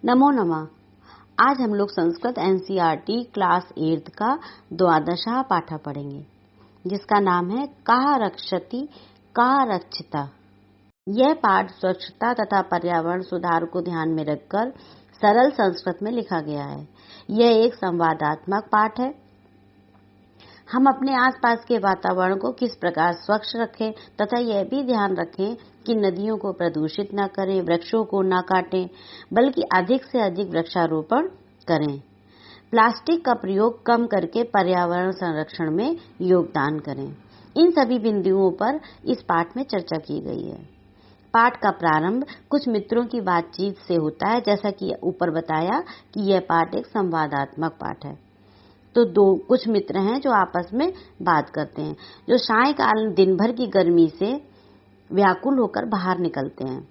नमो नमः। आज हम लोग संस्कृत एनसीईआरटी क्लास 8 का 12वां पाठ पढ़ेंगे, जिसका नाम है कः रक्षति कः रक्षिता। यह पाठ स्वच्छता तथा पर्यावरण सुधार को ध्यान में रखकर सरल संस्कृत में लिखा गया है। यह एक संवादात्मक पाठ है। हम अपने आसपास के वातावरण को किस प्रकार स्वच्छ रखें तथा यह भी ध्यान रखें कि नदियों को प्रदूषित न करें, वृक्षों को न काटें, बल्कि अधिक से अधिक वृक्षारोपण करें। प्लास्टिक का प्रयोग कम करके पर्यावरण संरक्षण में योगदान करें। इन सभी बिंदुओं पर इस पाठ में चर्चा की गई है। पाठ का प्रारंभ कुछ मित्रों की बातचीत से होता है, जैसा कि ऊपर बताया कि यह पाठ एक संवादात्मक पाठ है। तो कुछ मित्र हैं जो आपस में बात करते हैं, जो सायंकाल दिन भर की गर्मी से व्याकुल होकर बाहर निकलते हैं।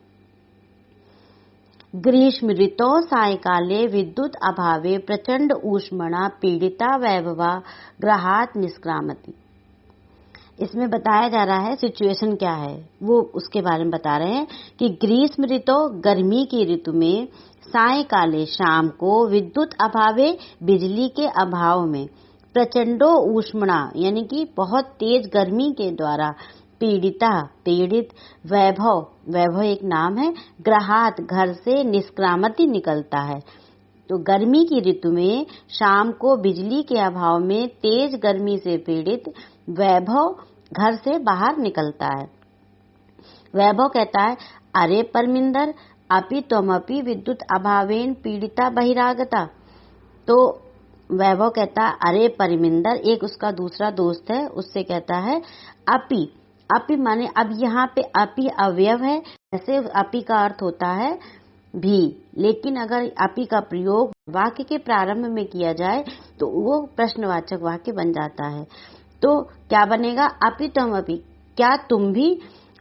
ग्रीष्म ऋतौ सायंकाले विद्युत अभावे प्रचंड ऊष्मणा पीड़िता वैभवा गृहात् निष्क्रामति। इसमें बताया जा रहा है सिचुएशन क्या है, वो उसके बारे में बता रहे हैं कि ग्रीष्म ऋतु गर्मी की ऋतु में, सायंकाले शाम को, विद्युत अभावे बिजली के अभाव में, प्रचंडो ऊष्मणा यानी कि बहुत तेज गर्मी के द्वारा, पीड़ित, वैभव एक नाम है, गृहात् घर से, निष्क्रामति निकलता है। तो गर्मी की ऋतु में शाम को बिजली के अभाव में तेज गर्मी से पीड़ित वैभव घर से बाहर निकलता है। वैभव कहता है, अरे परमिंदर, अपि त्वमपि विद्युत अभावेन पीड़िता बहिरागता। तो वैभव कहता है, अरे परमिंदर, एक उसका दूसरा दोस्त है, उससे कहता है अपि माने अब यहाँ पे अपि अवयव है, ऐसे अपि का अर्थ होता है भी, लेकिन अगर अपि का प्रयोग वाक्य के प्रारंभ में किया जाए तो वो प्रश्नवाचक वाक्य बन जाता है। तो क्या बनेगा? अपि त्वमपि, क्या तुम भी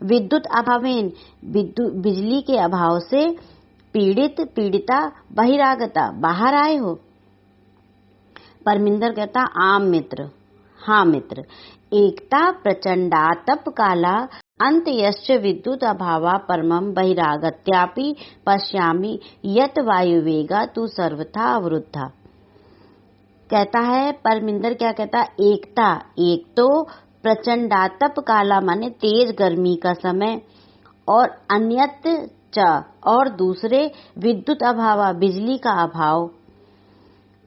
विद्युत अभावेन बिजली के अभाव से पीड़िता बहिरागता बाहर आए हो। परमिंदर कहता, आम मित्र, हाँ मित्र, एकता प्रचंडातप काला अंतयश्च विद्युत अभावा परमं बहिरागत्यापि पश्यामि यत वायुवेगा तु सर्वथा अवरुद्धा। कहता है परमिंदर, क्या कहता? एकता, एक तो प्रचंडातप काला माने तेज गर्मी का समय, और अन्यत च और दूसरे विद्युत अभावा बिजली का अभाव,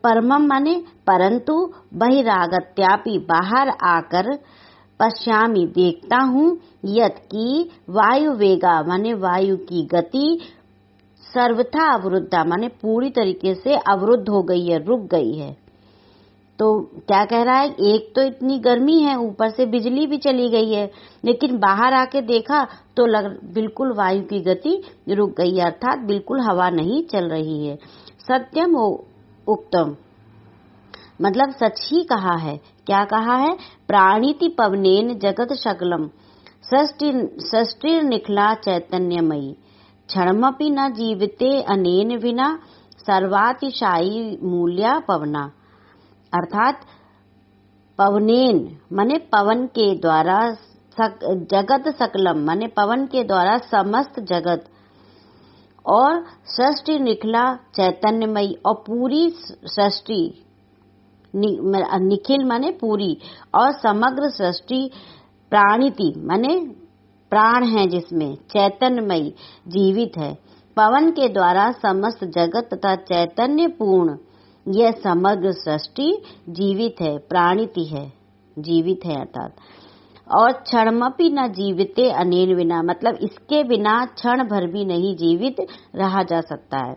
परमम माने परंतु, बहिरागत्यापि बाहर आकर, पश्यामि देखता हूँ, यत की वायु वेगा माने वायु की गति, सर्वथा अवरुद्धा माने पूरी तरीके से अवरुद्ध हो गई है, रुक गई है। तो क्या कह रहा है? एक तो इतनी गर्मी है, ऊपर से बिजली भी चली गई है, लेकिन बाहर आके देखा तो बिल्कुल वायु की गति रुक गई है, अर्थात बिल्कुल हवा नहीं चल रही है। सत्यम उक्तम मतलब सच ही कहा है। क्या कहा है? प्राणिति पवनेन जगत शकलम सृष्टि निखला चैतन्यमयी, क्षणमपि न जीविते अनेन विना, सर्वातिशायी मूल्या पवना। अर्थात पवनेन माने पवन के द्वारा, जगत सकलम माने पवन के द्वारा समस्त जगत, और सृष्टि निखला चैतन्यमयी और पूरी सृष्टि, निखिल माने पूरी, और समग्र सृष्टि, प्राणिति माने प्राण है जिसमें, चैतन्यमयी जीवित है। पवन के द्वारा समस्त जगत तथा चैतन्य पूर्ण यह समग्र सृष्टि जीवित है, प्राणिति है, जीवित है अर्थात। और क्षणमपि न जीविते अनेन विना मतलब इसके बिना क्षण भर भी नहीं जीवित रहा जा सकता है।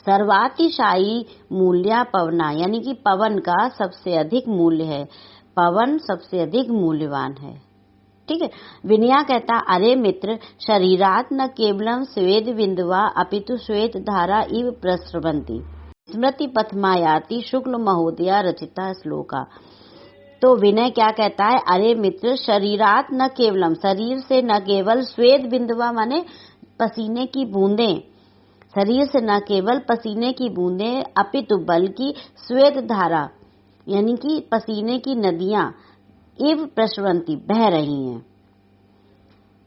सर्वातिशायी मूल्या पवना यानी कि पवन का सबसे अधिक मूल्य है, पवन सबसे अधिक मूल्यवान है। ठीक है। विनया कहता, अरे मित्र, शरीरात न केवलम स्वेद बिंदुवा अपितु श्वेत धारा इव प्रस्रवंती, स्मृति पथमायाति शुक्ल महोदया रचिता श्लोका। तो विनय क्या कहता है? अरे मित्र, शरीरात न केवलम, शरीर से न केवल, श्वेत बिंदुवा माने पसीने की बूंदें, शरीर से न केवल पसीने की बूंदें, अपितु बल्कि श्वेत धारा यानी कि पसीने की नदियां, इव प्रस्रवंती बह रही हैं,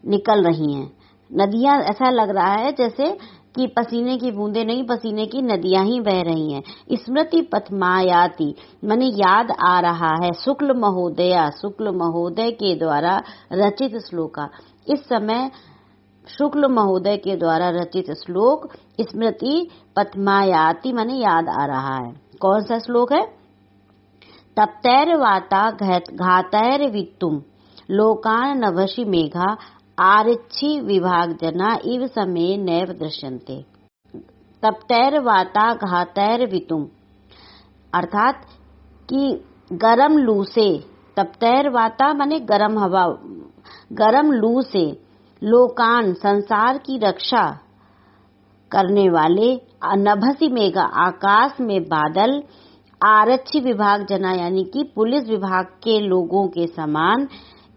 निकल रही हैं। नदियां ऐसा लग रहा है जैसे कि पसीने की बूंदे नहीं, पसीने की नदियां ही बह रही हैं। स्मृति पथमायाति माने याद आ रहा है। शुक्ल महोदय के द्वारा रचित श्लोका। इस समय शुक्ल महोदय के द्वारा रचित श्लोक स्मृति पथमायाति माने याद आ रहा है। कौन सा श्लोक है? तप्तैर्वाता घातैर्वित्तुम लोकान नभसि मेघा आरक्षि विभागजना इव समय नैव दृश्यन्ते। तप्तैर्वाता घातैर्वित्तुम अर्थात कि गरम लू से, तप्तैर्वाता माने गरम हवा, गरम लू से लोकान संसार की रक्षा करने वाले, नभसि मेघा आकाश में बादल, आरक्षी विभाग जना यानी कि पुलिस विभाग के लोगों के समान,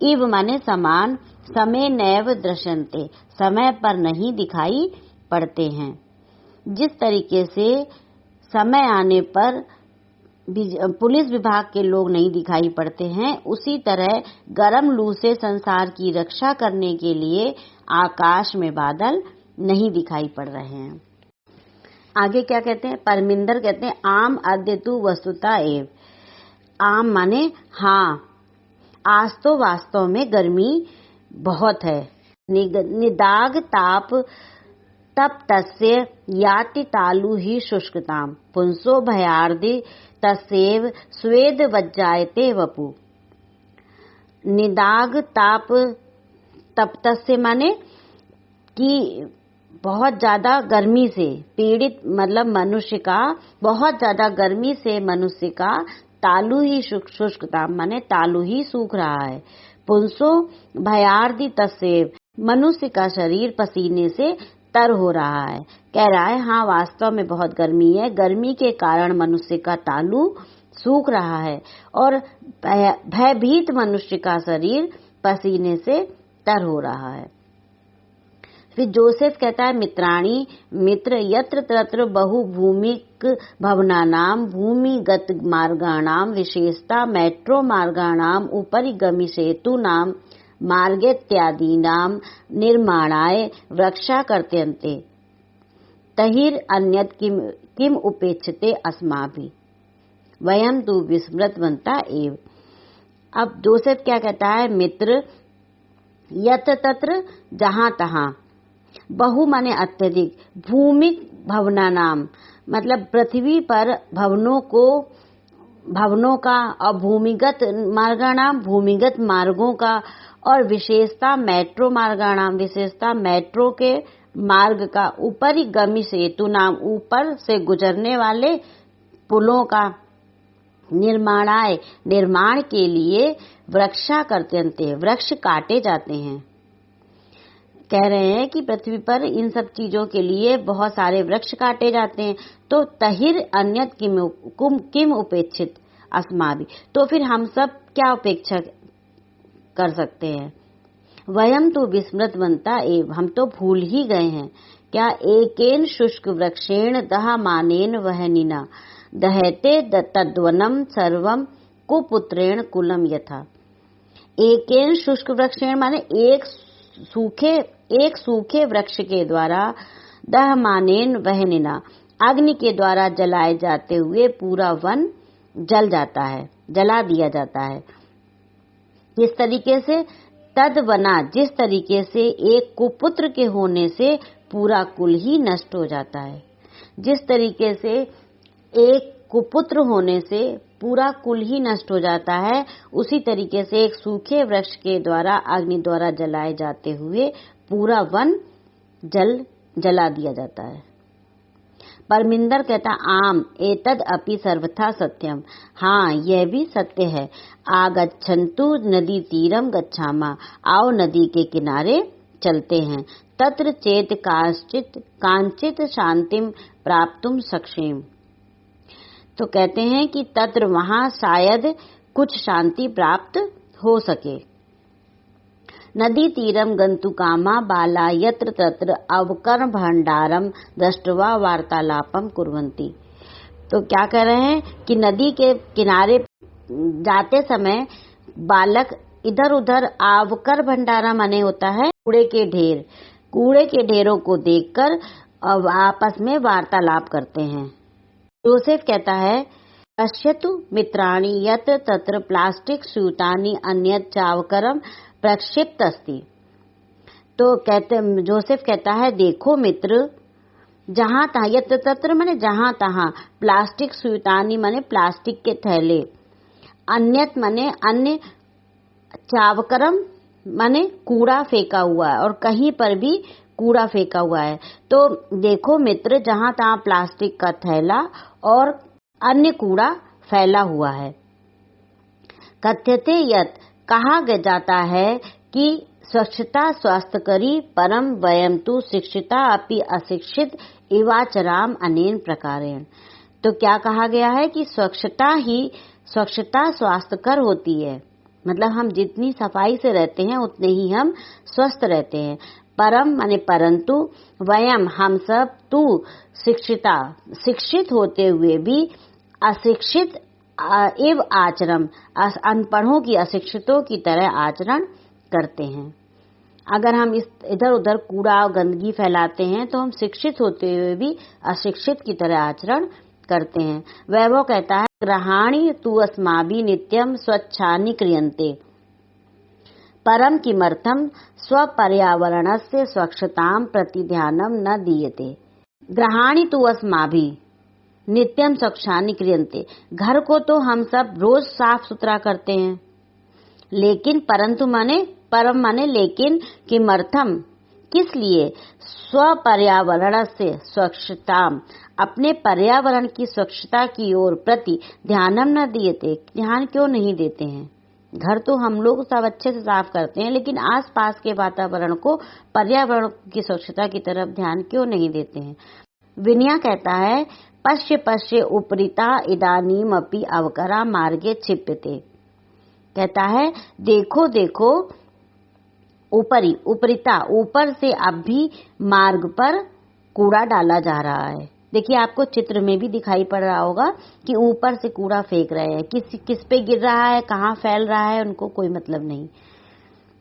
इव माने समान, समय नैव दृश्यन्ते समय पर नहीं दिखाई पड़ते हैं। जिस तरीके से समय आने पर पुलिस विभाग के लोग नहीं दिखाई पड़ते हैं, उसी तरह गरम लू से संसार की रक्षा करने के लिए आकाश में बादल नहीं दिखाई पड़ रहे हैं। आगे क्या कहते हैं? परमिंदर कहते हैं आम अद्य तु वस्तुता एव। आम माने हाँ, आज तो वास्तव में गर्मी बहुत है। निदाग ताप तप तस्य याति तालु ही शुष्कताम पुंसो भयार्दि तस्येव स्वेद वज्जायते वपु। निदाग ताप तप तस्य माने कि बहुत ज्यादा गर्मी से पीड़ित, मतलब मनुष्य का बहुत ज्यादा गर्मी से मनुष्य का तालु ही शुष्कता माने तालु ही सूख रहा है। पुंसो भयार्दि तस्येव मनुष्य का शरीर पसीने से तर हो रहा है। कह रहा है हाँ वास्तव में बहुत गर्मी है, गर्मी के कारण मनुष्य का तालु सूख रहा है और भयभीत मनुष्य का शरीर पसीने से तर हो रहा है। फिर जोसेफ कहता है मित्राणी मित्र यत्र तत्र बहु भूमिक भवनानाम भूमिगत मार्गाणाम विशेषता मेट्रो मार्गाणाम उपरि गमि सेतूनाम मार्गेत्यादीनाम निर्माणाय वृक्षा कर्तन्ते तहिर अन्यत किम उपेक्षते अस्माभि वयम तु विस्मृतवन्ता एव। अब जोसेफ क्या कहता है? मित्र यत्र तत्र जहां तहां, बहु माने अत्यधिक, भूमिक भवना नाम मतलब पृथ्वी पर भवनों का, और भूमिगत मार्गाणाम भूमिगत मार्गों का, और विशेषता मेट्रो मार्गाणाम विशेषता मेट्रो के मार्ग का, ऊपरी गमि सेतु नाम ऊपर से गुजरने वाले पुलों का, निर्माणाय निर्माण के लिए वृक्षा कर्तन्ते वृक्ष काटे जाते हैं। कह रहे हैं कि पृथ्वी पर इन सब चीजों के लिए बहुत सारे वृक्ष काटे जाते हैं। तो तहिर अन्यत किम उपेक्षित अस्माभि, तो फिर हम सब क्या उपेक्षा कर सकते हैं? वयम तो विस्मृतवन्ता एव, हम तो भूल ही गए हैं। क्या? एकेन शुष्क वृक्षेण दहमानेन वहनिना दहते तद्वनम सर्वम कुपुत्रेण कुलम यथा। एकेन शुष्क वृक्षेण माने एक सूखे वृक्ष के द्वारा, दहमानेन वहनिना अग्नि के द्वारा जलाए जाते हुए पूरा वन जल जाता है, जला दिया जाता है। किस तरीके से? तद्वना जिस तरीके से एक कुपुत्र के होने से पूरा कुल ही नष्ट हो जाता है। जिस तरीके से एक कुपुत्र होने से पूरा कुल ही नष्ट हो जाता है, उसी तरीके से एक सूखे वृक्ष के द्वारा अग्नि द्वारा जलाए जाते हुए पूरा वन जला दिया जाता है। परमिंदर कहता आम एतद अपि सर्वथा सत्यम, हाँ यह भी सत्य है। आगच्छन्तु नदी तीरम गच्छामा, आओ नदी के किनारे चलते हैं। तत्र चेत कांचित शांतिम प्राप्तुम सक्षेम, तो कहते हैं कि तत्र वहां शायद कुछ शांति प्राप्त हो सके। नदी तीरम गंतुकामा बाला यत्र तत्र अवकर्म भंडारम दृष्ट्वा वार्तालापम कुर्वन्ति, तो क्या कह रहे हैं कि नदी के किनारे जाते समय बालक इधर उधर, अवकर भंडारा माने होता है कूड़े के ढेरों को देखकर और आपस में वार्तालाप करते हैं। जोसेफ कहता है, पश्यतु मित्राणि यत् तत्र प्लास्टिक स्यूतानि अन्यत् चावकरम प्रक्षिप्त अस्ति। तो जोसेफ कहता है, देखो मित्र, जहां तहां, यत्र तत्र माने जहां तहां, प्लास्टिक स्यूतानि माने प्लास्टिक के थैले, अन्यत माने अन्य, चावकरम माने कूड़ा फेंका हुआ है, और कहीं पर भी कूड़ा फेंका हुआ है। तो देखो मित्र, जहां तहां प्लास्टिक का थैला और अन्य कूड़ा फैला हुआ है। कथ्यते यत्, कहा जाता है कि स्वच्छता स्वास्थ्यकरी परम वयम तु शिक्षिता अपि अशिक्षित इवाचराम अनेन प्रकारेण। तो क्या कहा गया है कि स्वच्छता स्वास्थ्यकर होती है, मतलब हम जितनी सफाई से रहते हैं उतने ही हम स्वस्थ रहते हैं। परम माने परंतु, वयम हम सब, तू शिक्षिता शिक्षित होते हुए भी, अशिक्षित एव आचरण अनपढ़ों की अशिक्षितों की तरह आचरण करते हैं। अगर हम इधर उधर कूड़ा और गंदगी फैलाते हैं तो हम शिक्षित होते हुए भी अशिक्षित की तरह आचरण करते हैं। वैभव कहता है, ग्रहाणि तु अस्माभि नित्यम स्वच्छानि क्रियन्ते परम किमर्थम स्वपर्यावरणस्य स्वच्छतां प्रति ध्यानं न दीयते। ग्रहाणि तु अस्माभि नित्यम स्वच्छानि क्रियन्ते, घर को तो हम सब रोज साफ सुथरा करते हैं, लेकिन परंतु माने परम माने लेकिन, किमर्थम किस लिए, स्वपर्यावरण से स्वच्छता अपने पर्यावरण की स्वच्छता की ओर प्रति ध्यानम न दिएते, ध्यान क्यों नहीं देते हैं। घर तो हम लोग सब अच्छे से साफ करते हैं, लेकिन आसपास के वातावरण को, पर्यावरण की स्वच्छता की तरफ ध्यान क्यों नहीं देते हैं। विनया कहता है, पश्य पश्य उपरिता इदानीम अपि अवकरा मार्गे क्षिप्यते। कहता है, देखो देखो, ऊपरी उपरिता ऊपर से अब भी मार्ग पर कूड़ा डाला जा रहा है। देखिए, आपको चित्र में भी दिखाई पड़ रहा होगा कि ऊपर से कूड़ा फेंक रहे हैं। किस पे गिर रहा है, कहाँ फैल रहा है, उनको कोई मतलब नहीं।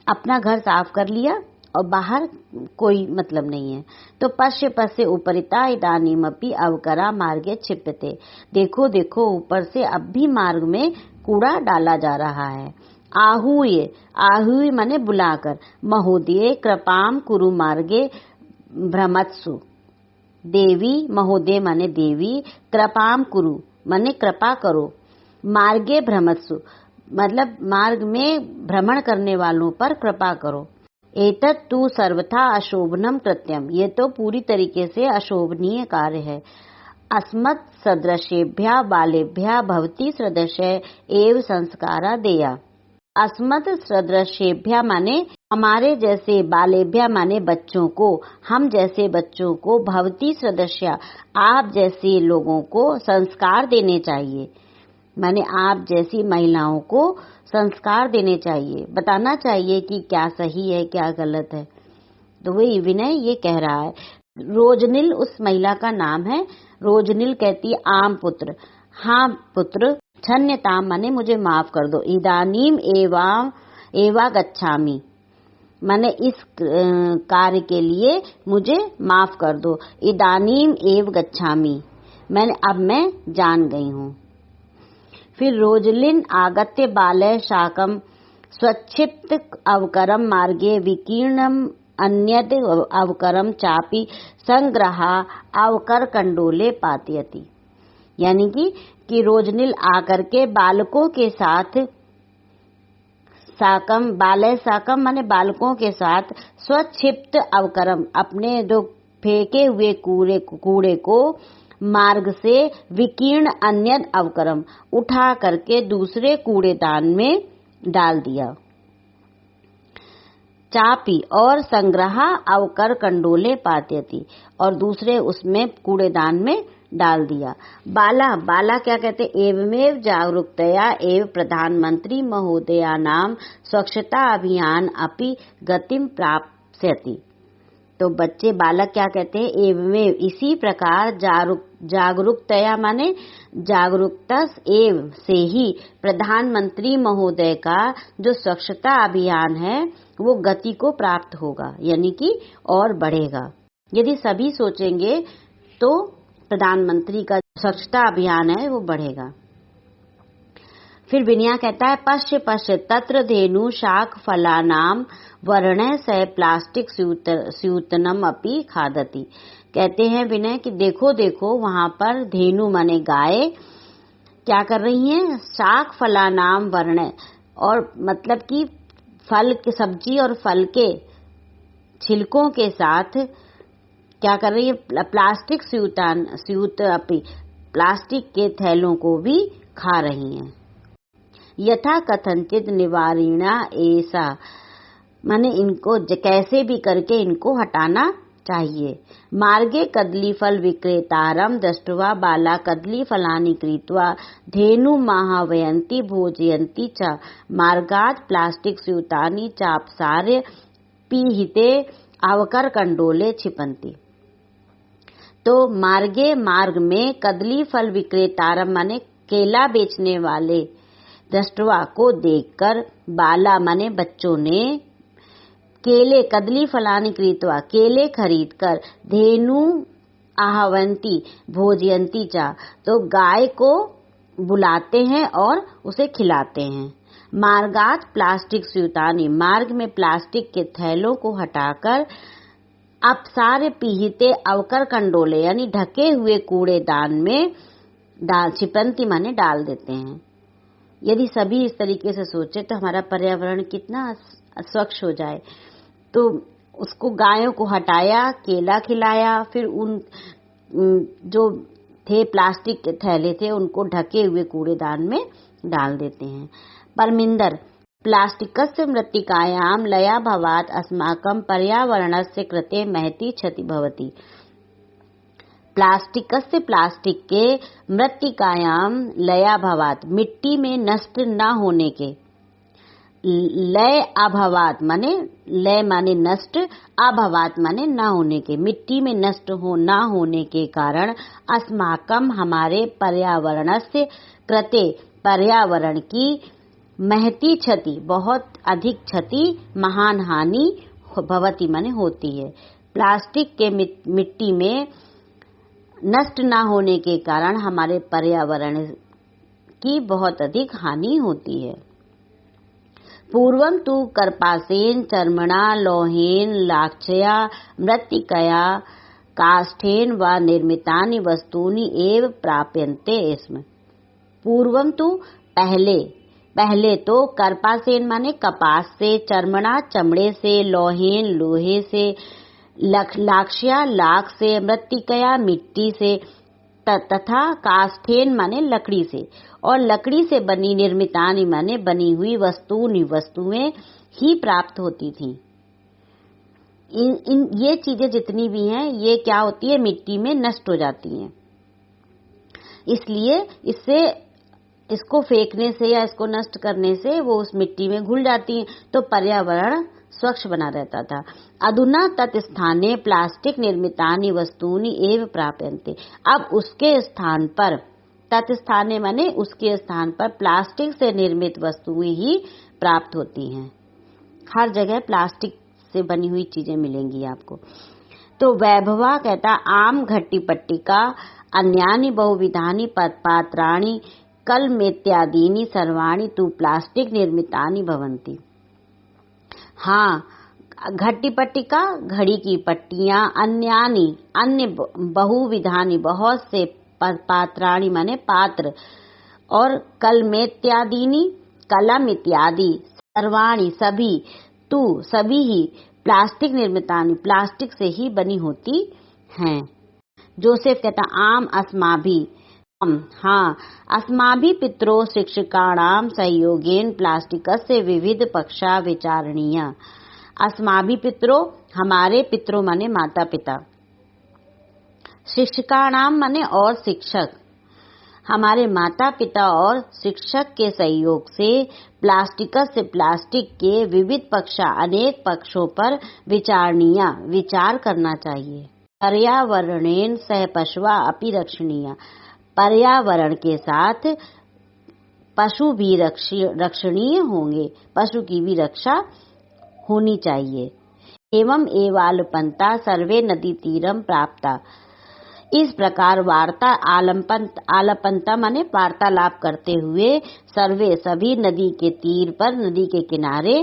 अपना घर साफ कर लिया और बाहर कोई मतलब नहीं है। तो पश्य पश्य उपरिता इदानीमपि अवकरा मार्गे क्षिप्यते। देखो देखो, ऊपर से अब भी मार्ग में कूड़ा डाला जा रहा है। आहूय माने बुलाकर, महोदय कृपाम कुरु मार्गे भ्रमत्सु। देवी, महोदय माने देवी, कृपाम कुरु माने कृपा करो, मार्गे भ्रमत्सु मतलब मार्ग में भ्रमण करने वालों पर कृपा करो। एतत् तु सर्वथा अशोभनम कृत्यम, ये तो पूरी तरीके से अशोभनीय कार्य है। अस्मत् सदृशेभ्यः बालेभ्यः भवती सदृशे एव संस्कारा देया। अस्मत् सदृशेभ्यः माने हमारे जैसे, बालेभ्यः माने बच्चों को, हम जैसे बच्चों को, भवती सदृश्य आप जैसे लोगों को संस्कार देने चाहिए, माने आप जैसी महिलाओं को संस्कार देने चाहिए, बताना चाहिए कि क्या सही है क्या गलत है। तो वही विनय ये कह रहा है। रोजनिल उस महिला का नाम है। रोजनिल कहती है, आम पुत्र, हाँ पुत्र, क्षम्यताम माने मुझे माफ कर दो, इदानीम एवा गच्छामि माने इस कार्य के लिए मुझे माफ कर दो। इदानीम एव गच्छामि मैंने अब मैं जान गई हूँ। फिर रोजलिन आगत्य बालय शाकम स्वच्छिप्त अवकरम मार्गे विकीर्णम अन्यद अवकरम चापी संग्रहा अवकर कंडोले पातयति। यानी कि रोजनिल आकर के बालकों के साथ, साकम बालय साकम माने बालकों के साथ, स्वच्छिप्त अवकरम अपने जो फेंके हुए कूड़े को, मार्ग से विकीर्ण अन्य अवकरम उठा करके दूसरे कूड़ेदान में डाल दिया। चापी और संग्रहा अवकर कंडोले पात्यति और दूसरे उसमें कूड़ेदान में डाल दिया। बाला क्या कहते, एवमेव जागरूकतया एव प्रधानमंत्री महोदया नाम स्वच्छता अभियान अपि गतिम प्राप्स्यति। तो बच्चे बालक क्या कहते हैं, एवमेव इसी प्रकार जागरूकतया माने जागरूकता एव से ही प्रधानमंत्री महोदय का जो स्वच्छता अभियान है वो गति को प्राप्त होगा, यानी कि और बढ़ेगा। यदि सभी सोचेंगे तो प्रधानमंत्री का स्वच्छता अभियान है वो बढ़ेगा। फिर विनया कहता है पश्य पश्य तत्र धेनु शाक फलानाम वर्ण से प्लास्टिक स्यूतनम अपि खादति। कहते हैं विनय कि देखो देखो वहां पर धेनु माने गाय क्या कर रही हैं, शाक फलानाम वर्ण, और मतलब कि फल के सब्जी और फल के छिलकों के साथ क्या कर रही है, प्लास्टिक स्यूत अपि, प्लास्टिक के थैलों को भी खा रही हैं। यथा कथनचित निवारणा ऐसा, माने इनको कैसे भी करके इनको हटाना चाहिए। मार्गे कदली फल विक्रेतारम दृष्ट्वा बाला कदली फलानि कृत्वा धेनु महावयंती भोजयंती च मार्गात् प्लास्टिक स्यूतानि चापसार्य पीहिते आवकर कंडोले छिपंती। तो मार्गे मार्ग में कदली फल विक्रेतारम माने केला बेचने वाले दृष्ट्वा को देखकर बाला माने बच्चों ने केले कदली फलानि कृत्वा केले खरीदकर धेनु आहवंती भोजयंती चा, तो गाय को बुलाते हैं और उसे खिलाते हैं। मार्गात प्लास्टिक स्यूतानी, मार्ग में प्लास्टिक के थैलों को हटाकर अपसारे पीहिते अवकर कंडोले यानी ढके हुए कूड़ेदान में छिपंती माने डाल देते हैं। यदि सभी इस तरीके से सोचे तो हमारा पर्यावरण कितना स्वच्छ हो जाए। तो उसको गायों को हटाया, केला खिलाया, फिर उन जो थे प्लास्टिक के थैले थे उनको ढके हुए कूड़ेदान में डाल देते हैं। परमिंदर प्लास्टिकस्य मृत्तिकायां लया भवात् अस्माकं पर्यावरणस्य कृते महती क्षति भवति। प्लास्टिकस्य प्लास्टिक के मृत्तिकायां लया भवात्, मिट्टी में नष्ट न होने के, लय अभवात माने लय माने नष्ट, अभवात माने न होने के, मिट्टी में नष्ट न होने के कारण अस्माकम हमारे पर्यावरणस्य कृते पर्यावरण की महती क्षति बहुत अधिक क्षति, महान हानि भवती माने होती है। प्लास्टिक के मिट्टी में नष्ट न होने के कारण हमारे पर्यावरण की बहुत अधिक हानि होती है। पूर्वं तु कर्पासेन चर्मणा लोहेन लाक्षया मृत्तिकया काष्ठेन व निर्मितानि वस्तूनि एव प्राप्यन्ते स्म। पूर्वं तु पहले तो कर्पासेन माने कपास से, चर्मणा चमड़े से, लोहेन लोहे से, लाक्षया लाख से, मृत्तिकया मिट्टी से, तथा काष्ठेन माने लकड़ी से, और लकड़ी से बनी निर्मितानि माने बनी हुई वस्तुएं ही प्राप्त होती थी। ये चीजें जितनी भी हैं ये क्या होती है, मिट्टी में नष्ट हो जाती हैं। इसलिए इसको फेंकने से या इसको नष्ट करने से वो उस मिट्टी में घुल जाती हैं, तो पर्यावरण स्वच्छ बना रहता था। अधुना तत्स्थाने प्लास्टिक निर्मितानि वस्तूनि एव प्राप्यन्ते। अब उसके स्थान पर, तत्स्थाने माने उसके स्थान पर, प्लास्टिक से निर्मित वस्तुएं ही प्राप्त होती हैं। हर जगह प्लास्टिक से बनी हुई चीजें मिलेंगी आपको। तो वैभवा कहता आम घट्टी पट्टिका अन्यानि बहुविधानि पात्राणि कलमेत्यादीनि सर्वाणि तु प्लास्टिक निर्मितानि भवन्ति। हाँ, घट्टी पट्टिका घड़ी की पट्टियां, अन्य बहुविधानि बहुत से पात्राणि माने पात्र, और कलमेत्यादीनि कलम इत्यादि, सर्वाणि सभी, तू सभी ही प्लास्टिक निर्मितानि प्लास्टिक से ही बनी होती हैं। जोसेफ कहता आम अस्माभि, हाँ अस्माभि पितरो शिक्षकाणाम सहयोगेन प्लास्टिकस्य विविध पक्षा विचारणीय। अस्माभि पितरो हमारे, पितरो माने माता पिता, शिक्षकाणाम माने और शिक्षक, हमारे माता पिता और शिक्षक के सहयोग से प्लास्टिकस्य प्लास्टिक के विविध पक्षा अनेक पक्षों पर विचारणीय विचार करना चाहिए। पर्यावरणेन सह पशुआ अपि रक्षणीय, पर्यावरण के साथ पशु भी रक्षणीय होंगे, पशु की भी रक्षा होनी चाहिए। एवं एवालपंता सर्वे नदी तीरम प्राप्ता। इस प्रकार वार्ता आलपंता माने वार्तालाप करते हुए सर्वे सभी नदी के तीर पर, नदी के किनारे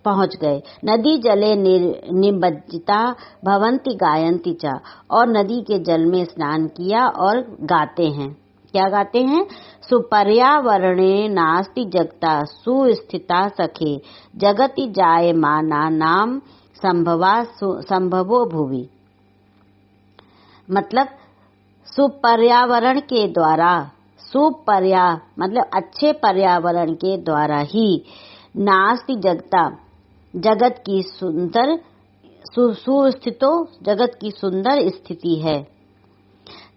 पहुंच गए। नदी जले निमज्जिता भवंती गायंती च, और नदी के जल में स्नान किया और गाते हैं। क्या गाते हैं? सुपर्यावरणे नास्ति जगता सुस्थिता सखे, जगति जायमाना नाम संभवो भुवि। मतलब सुपर्यावरण के द्वारा, मतलब अच्छे पर्यावरण के द्वारा ही, नास्ति जगता जगत की सुंदर सुस्थितो जगत की सुंदर स्थिति है।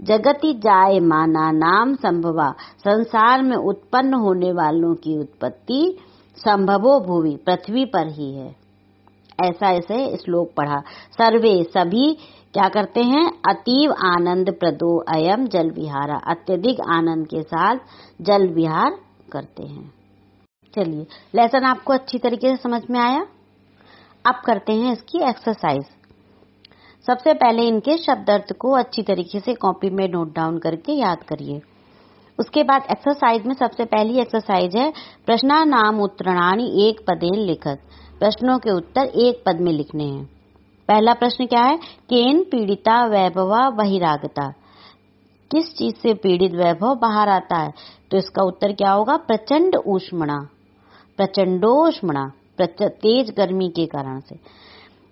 जगति जायमाना नाम संभवा, संसार में उत्पन्न होने वालों की उत्पत्ति संभवो भुवि, पृथ्वी पर ही है। ऐसा ऐसे श्लोक पढ़ा। सर्वे सभी क्या करते हैं? अतीव आनंद प्रदो अयम जल विहारा, अत्यधिक आनंद के साथ जल विहार करते हैं। चलिए, लेसन आपको अच्छी तरीके से समझ में आया। अब करते हैं इसकी एक्सरसाइज। सबसे पहले इनके शब्द अर्थ को अच्छी तरीके से कॉपी में नोट डाउन करके याद करिए। उसके बाद एक्सरसाइज में सबसे पहली एक्सरसाइज है प्रश्ना नाम उत्तरणानि एक पदेन लिखत। प्रश्नों के उत्तर एक पद में लिखने हैं। पहला प्रश्न क्या है? केन पीड़िता वैभवा बहिरागता, किस चीज से पीड़ित वैभव बाहर आता है? तो इसका उत्तर क्या होगा? प्रचंड ऊष्मणा, प्रचंडोष्मणा, तेज गर्मी के कारण से।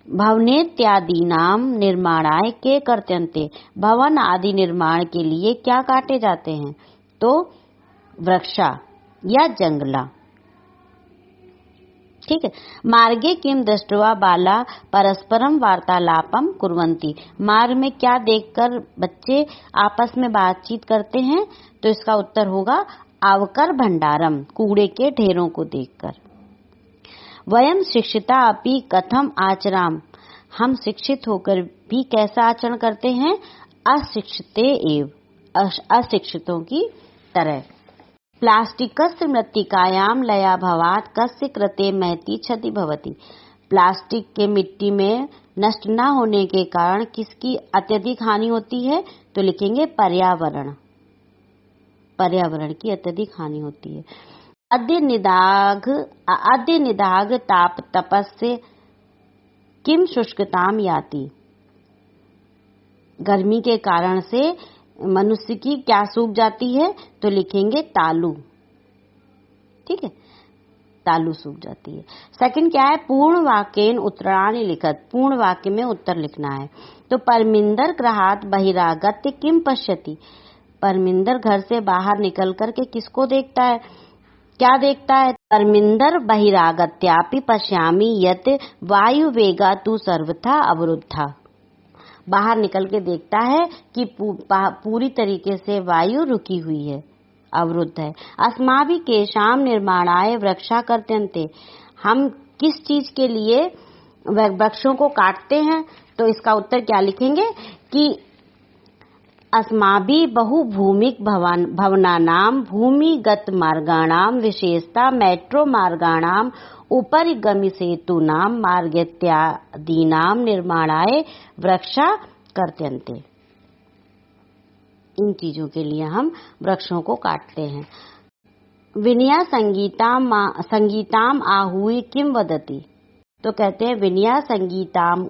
भवनेत्यादीनाम निर्माणाय के कर्त्यन्ते, भवन आदि निर्माण के लिए क्या काटे जाते हैं? तो वृक्षा या जंगला। ठीक है। मार्गे किम दृष्ट्वा बाला परस्परम वार्तालापम कुर्वन्ति, मार्ग में क्या देखकर बच्चे आपस में बातचीत करते हैं? तो इसका उत्तर होगा अवकर भंडारम, कूड़े के ढेरों को देखकर। वयम शिक्षिता अपि कथम आचराम, हम शिक्षित होकर भी कैसा आचरण करते हैं? अशिक्षिते एव, अशिक्षितों की तरह। प्लास्टिकस्य मृत्तिकायां लयाभावात् कस्य कृते महती क्षति भवति, प्लास्टिक के मिट्टी में नष्ट न होने के कारण किसकी अत्यधिक हानि होती है? तो लिखेंगे पर्यावरण, पर्यावरण की अत्यधिक हानि होती है। अद्य निदाघ ताप तपस्य किम शुष्कताम याति, गर्मी के कारण से मनुष्य की क्या सूख जाती है? तो लिखेंगे तालू। ठीक है, तालू सूख जाती है। सेकंड क्या है? पूर्ण वाक्येन उत्तराणि लिखत, पूर्ण वाक्य में उत्तर लिखना है। तो परमिंदर गृहात् बहिरागत्य किम पश्यति, परमिंदर घर से बाहर निकल करके किसको देखता है? क्या देखता है? परमिंदर बहिरागत्यापि पश्यामि यत् वायु वेगा तु सर्वथा अवरुद्धा, बाहर निकल के देखता है कि पूरी तरीके से वायु रुकी हुई है, अवरुद्ध है। अस्माभि केशाम निर्माणाय वृक्षा कर्त्यन्ते, हम किस चीज के लिए वृक्षों को काटते हैं? तो इसका उत्तर क्या लिखेंगे कि अस्माभि बहुभूमिक भवनानाम भूमिगत मार्गाणाम विशेषता मेट्रो मार्गाणाम उपरि गमि सेतूनाम मार्गेत्यादीनाम निर्माणाय वृक्षा कर्त्यन्ते, इन चीजों के लिए हम वृक्षों को काटते हैं। विनया संगीताम आहूय किम वदति, तो कहते हैं विनया संगीताम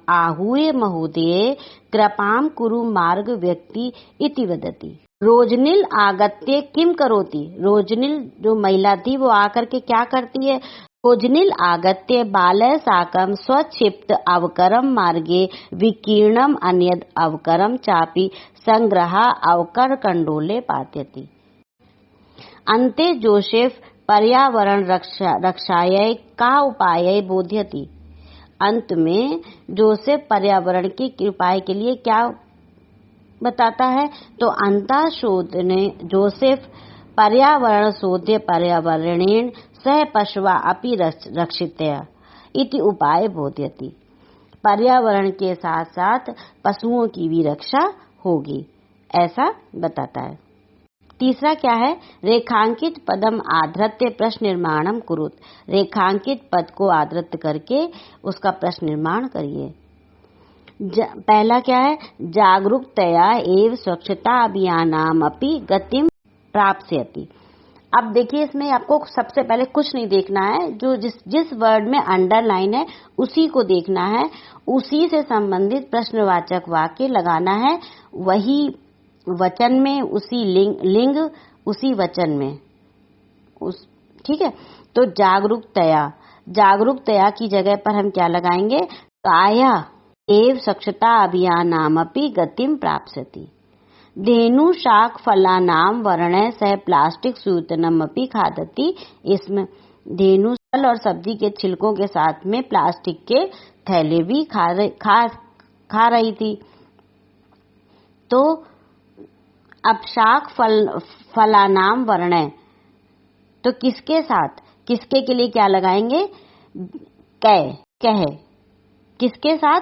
आहूय महोदय कृपाम कुरु मार्ग व्यक्ति इति वदति। रोजनिल आगत्य किम करोति, रोजनिल जो महिला थी वो आकर के क्या करती है? रोजनिल आगत्य बालय साकम स्वक्षिप्त अवकरम मार्गे विकीर्णम अन्यद अवकरम चापि संग्रह अवकर कंडोले पात्यति। अन्ते जोसेफ पर्यावरण रक्षायै का उपाय बोध्यति, अंत में जोसेफ पर्यावरण के उपाय के लिए क्या बताता है? तो अंतः शोध ने जोसेफ पर्यावरण शोध्य पर्यावरणेन सह पशवा अपि रक्षितया इति उपाय बोध्यति, पर्यावरण के साथ साथ पशुओं की भी रक्षा होगी, ऐसा बताता है। तीसरा क्या है, रेखांकित पदम आधृत्य प्रश्न निर्माणम कुरुत। रेखांकित पद को आधृत्य करके उसका प्रश्न निर्माण करिए। पहला क्या है, जागरूकतया एव स्वच्छता अभियानामपि गतिम प्राप्स्यति। अब देखिए इसमें आपको सबसे पहले कुछ नहीं देखना है, जो जिस वर्ड में अंडरलाइन है उसी को देखना है, उसी से संबंधित प्रश्नवाचक वाक्य लगाना है, वही वचन में, उसी लिंग उसी वचन में, ठीक है। तो जागरूकतया की जगह पर हम क्या लगाएंगे, काया एव स्वच्छता अभियानामपि गतिम प्राप्स्यति। धेनु शाक फलानाम वर्णय सह प्लास्टिक स्यूतनमपि खादति। इसमें धेनु फल और सब्जी के छिलकों के साथ में प्लास्टिक के थैले भी खा रही थी। तो अब शाक फलानाम वर्णय, तो किसके साथ, किसके के लिए क्या लगाएंगे, कह, किसके साथ,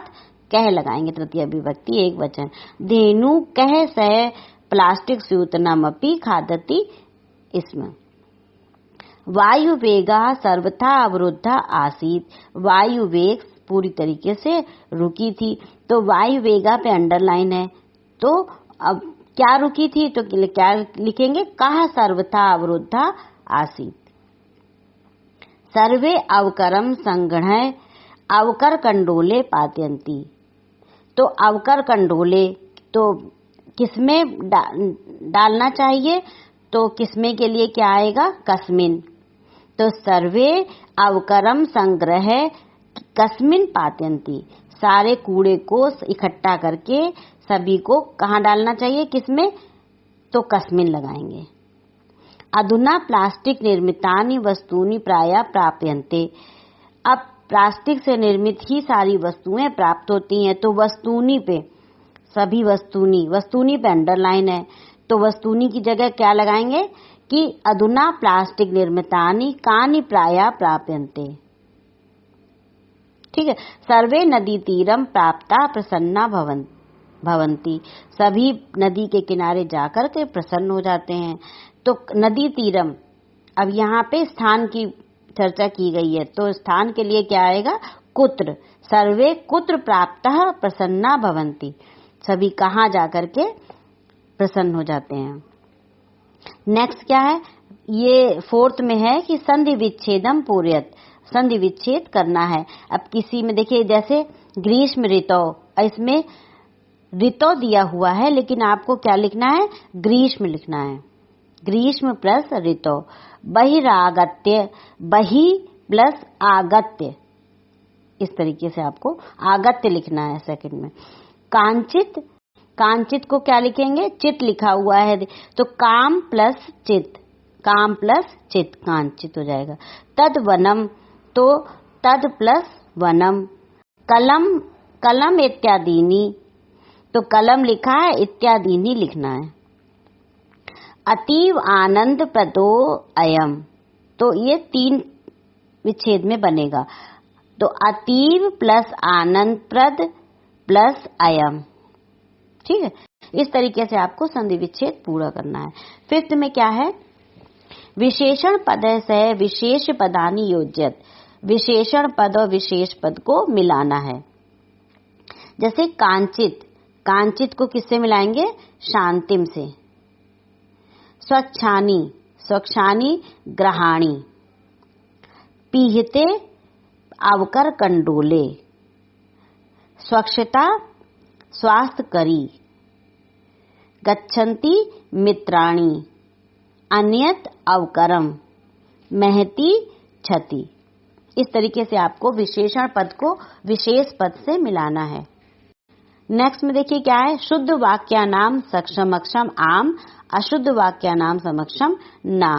कह लगाएंगे, तृतीय विभक्ति एक वचन। धेनु कह सह प्लास्टिक स्यूतनमपि खादति। इसमें वायु वेगा सर्वथा अवरुद्धा आसीत। वायु वेग पूरी तरीके से रुकी थी, तो वायु वेगा पे अंडरलाइन है, तो अब क्या रुकी थी, तो क्या लिखेंगे, कहा सर्वथा अवरुद्धा आसीत। सर्वे अवकरम संगणय अवकर कंडोले पात्यंती। तो अवकर कंडोले तो किसमें डालना चाहिए, तो किसमें के लिए क्या आएगा, कस्मिन। तो सर्वे अवकरम संग्रह कस्मिन पात्यंती। सारे कूड़े को इकट्ठा करके सभी को कहाँ डालना चाहिए, किसमें, तो कस्मिन लगाएंगे। अधुना प्लास्टिक निर्मितानि वस्तूनि प्रायः प्राप्यन्ते। अब प्लास्टिक से निर्मित ही सारी वस्तुएं प्राप्त होती हैं, तो वस्तूनी पे, सभी वस्तूनी पे अंडरलाइन है, तो वस्तूनी की जगह क्या लगाएंगे कि अधुना प्लास्टिक निर्मितानि कानि प्रायः प्राप्यन्ते। ठीक है। सर्वे नदी तीरम प्राप्ता प्रसन्ना भवंती। सभी नदी के किनारे जाकर के प्रसन्न हो जाते हैं। तो नदी तीरम, अब यहाँ पे स्थान की चर्चा की गई है, तो स्थान के लिए क्या आएगा, कुत्र। सर्वे कुत्र प्राप्तः प्रसन्ना भवन्ति। सभी कहाँ जाकर के प्रसन्न हो जाते हैं। नेक्स्ट क्या है, ये फोर्थ में है कि संधि विच्छेदम पूर्यत। संधि विच्छेद करना है। अब किसी में देखिए जैसे ग्रीष्म ऋतु, इसमें ऋतु दिया हुआ है, लेकिन आपको क्या लिखना है, ग्रीष्म लिखना है, ग्रीष्म प्लस ऋतु। बहिरागत्य, बहि प्लस आगत्य, इस तरीके से आपको आगत्य लिखना है सेकंड में। कांचित, कांचित को क्या लिखेंगे, चित लिखा हुआ है, तो काम प्लस चित, काम प्लस चित कांचित हो जाएगा। तद वनम, तो तद प्लस वनम। कलम, कलम इत्यादीनी, तो कलम लिखा है, इत्यादीनी लिखना है। अतीव आनंद प्रदो अयम, तो ये 3 विच्छेद में बनेगा, तो अतीव प्लस आनंद प्रद प्लस अयम। ठीक है, इस तरीके से आपको संधि विच्छेद पूरा करना है। फिफ्थ में क्या है, विशेषण पद से विशेष पदानि योज्यत। विशेषण पद और विशेष पद को मिलाना है। जैसे कांचित, कांचित को किससे मिलाएंगे, शांतिम से। स्वच्छानी, स्वच्छानी ग्रहाणी। पीहते अवकर कंडोले। स्वच्छता स्वास्थ्य करी। गच्छन्ति मित्राणि। अन्यत अवकरम। महती क्षति। इस तरीके से आपको विशेषण पद को विशेष पद से मिलाना है। नेक्स्ट में देखिए क्या है, शुद्ध वाक्यानाम समक्षम आम, अशुद्ध वाक्यानाम समक्षम ना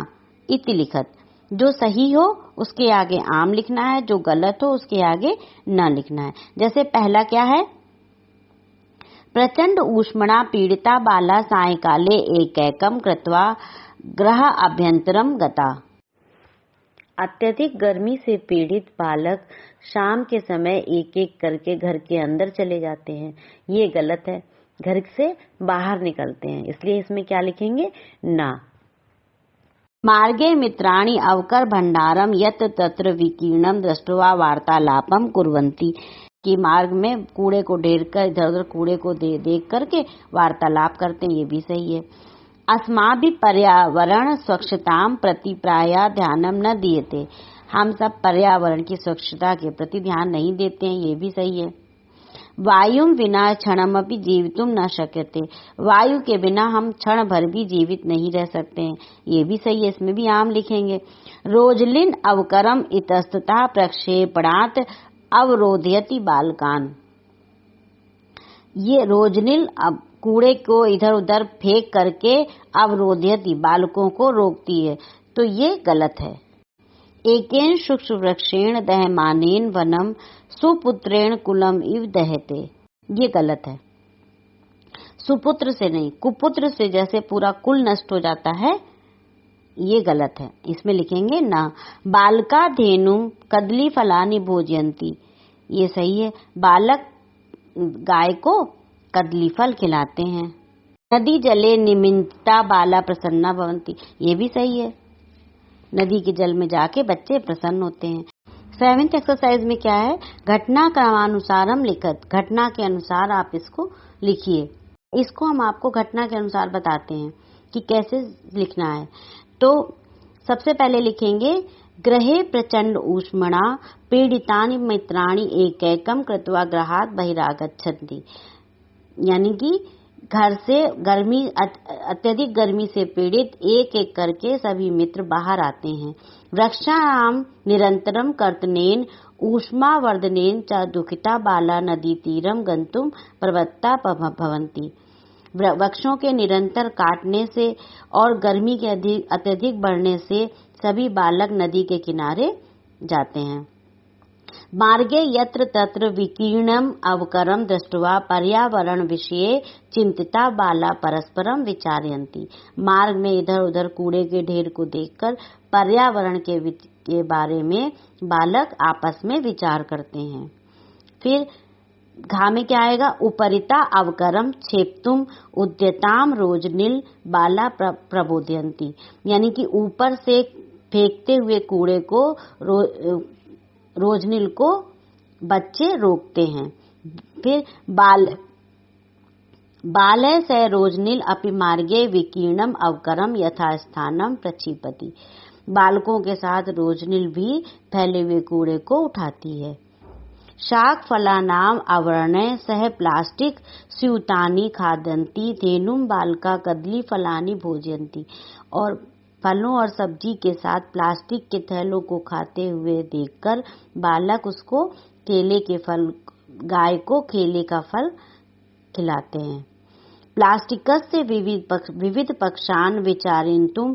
इति लिखत। जो सही हो उसके आगे आम लिखना है, जो गलत हो उसके आगे न लिखना है। जैसे पहला क्या है, प्रचंड ऊष्मणा पीड़िता बाला सायंकाले एकैकम कृत्वा गृह अभ्यंतरम गता। अत्यधिक गर्मी से पीड़ित बालक शाम के समय एक एक करके घर के अंदर चले जाते हैं, ये गलत है। घर से बाहर निकलते हैं, इसलिए इसमें क्या लिखेंगे, न। मार्गे मित्राणि अवकर भंडारम यत तत्र विकीर्णम दृष्ट्वा वार्तालापम कुर्वन्ति, कि मार्ग में कूड़े को ढेर कर इधर उधर कूड़े को देख करके वार्तालाप करते हैं, ये भी सही है। अस्माभि पर्यावरण स्वच्छताम प्रति प्रायः ध्यानम न दीयते, हम सब पर्यावरण की स्वच्छता के प्रति ध्यान नहीं देते हैं, ये भी सही है। वायुम विना क्षणमपि जीवितुम न शक्यते, वायु के बिना हम क्षण भर भी जीवित नहीं रह सकते हैं, ये भी सही है, इसमें भी आम लिखेंगे। रोजलिन अवकरम इतस्ततः प्रक्षेपणात् अवरोधयति बालकान, ये रोजनिल अब कूड़े को इधर उधर फेंक करके अवरोधयति बालकों को रोकती है, तो ये गलत है। एकेन शुष्क वृक्षेण दहमानेन वनम सुपुत्रेण कुलम इव दहते, ये गलत है। सुपुत्र से नहीं, कुपुत्र से जैसे पूरा कुल नष्ट हो जाता है, ये गलत है, इसमें लिखेंगे ना। बालका धेनु कदली फलानी भोजयंती, ये सही है, बालक गाय को कदली फल खिलाते हैं। नदी जले निमित्ता बाला प्रसन्ना भवंती, ये भी सही है, नदी के जल में जाके बच्चे प्रसन्न होते हैं। 7th एक्सरसाइज में क्या है, घटना क्रमानुसारम लिखत, घटना के अनुसार आप इसको लिखिए। इसको हम आपको घटना के अनुसार बताते हैं कि कैसे लिखना है। तो सबसे पहले लिखेंगे, गृहे प्रचंड ऊष्मणा पीड़ितानि मित्राणि एकैकम कृत्वा गृहात् बहिरागच्छन्ति, यानी कि घर से गर्मी अत्यधिक गर्मी से पीड़ित एक एक करके सभी मित्र बाहर आते हैं। वृक्षाणां निरंतरम कर्तनेन ऊष्मावर्धनेन च दुखिता बाला नदी तीरम गंतुम प्रवृत्ता भवन्ति, वृक्षों के निरंतर काटने से और गर्मी के अत्यधिक बढ़ने से सभी बालक नदी के किनारे जाते हैं। मार्गे यत्र तत्र विकीर्णम अवकरम दृष्ट्वा पर्यावरण विषये चिंतिता बाला परस्परम विचारयन्ति, मार्ग में इधर उधर कूड़े के ढेर को देखकर पर्यावरण के बारे में बालक आपस में विचार करते हैं। फिर घा में क्या आएगा, उपरिता अवकरम छेप्तुम उद्यताम रोजनिल बाला प्रबोधयन्ति, यानी कि ऊपर से फेंकते हुए कूड़े को रोजनिल को बच्चे रोकते हैं। फिर बालय से रोजनिल अपि मार्गे विकीर्णम अवकरम यथास्थानम प्रक्षिपति, बालकों के साथ रोजनिल भी फैले हुए कूड़े को उठाती है। शाक फलानाम आवरणे सह प्लास्टिक स्यूतानि खादन्ति धेनुम बालका कदली फलानि भोजयन्ति, और फलों और सब्जी के साथ प्लास्टिक के थैलों को खाते हुए देखकर बालक उसको केले के फल, गाय को केले का फल खिलाते हैं। प्लास्टिकस्य विविध पक्षान् विचारयितुं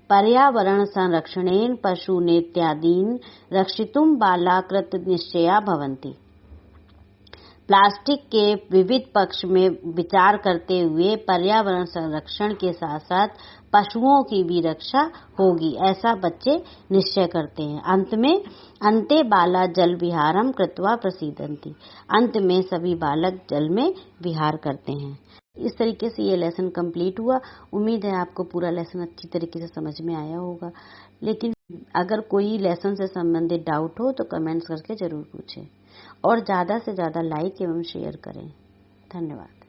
पर्यावरण संरक्षणेन पशूनेत्यादीन् रक्षितुं बाला कृत निश्चया भवन्ति, प्लास्टिक के विविध पक्ष में विचार करते हुए पर्यावरण संरक्षण के साथ साथ पशुओं की भी रक्षा होगी, ऐसा बच्चे निश्चय करते हैं। अंत में अंते बाला जल विहारम कृत्वा प्रसीदन्ति, अंत में सभी बालक जल में विहार करते हैं। इस तरीके से ये लेसन कंप्लीट हुआ। उम्मीद है आपको पूरा लेसन अच्छी तरीके से समझ में आया होगा, लेकिन अगर कोई लेसन से संबंधित डाउट हो तो कमेंट्स करके जरूर पूछें और ज़्यादा से ज़्यादा लाइक एवं शेयर करें। धन्यवाद।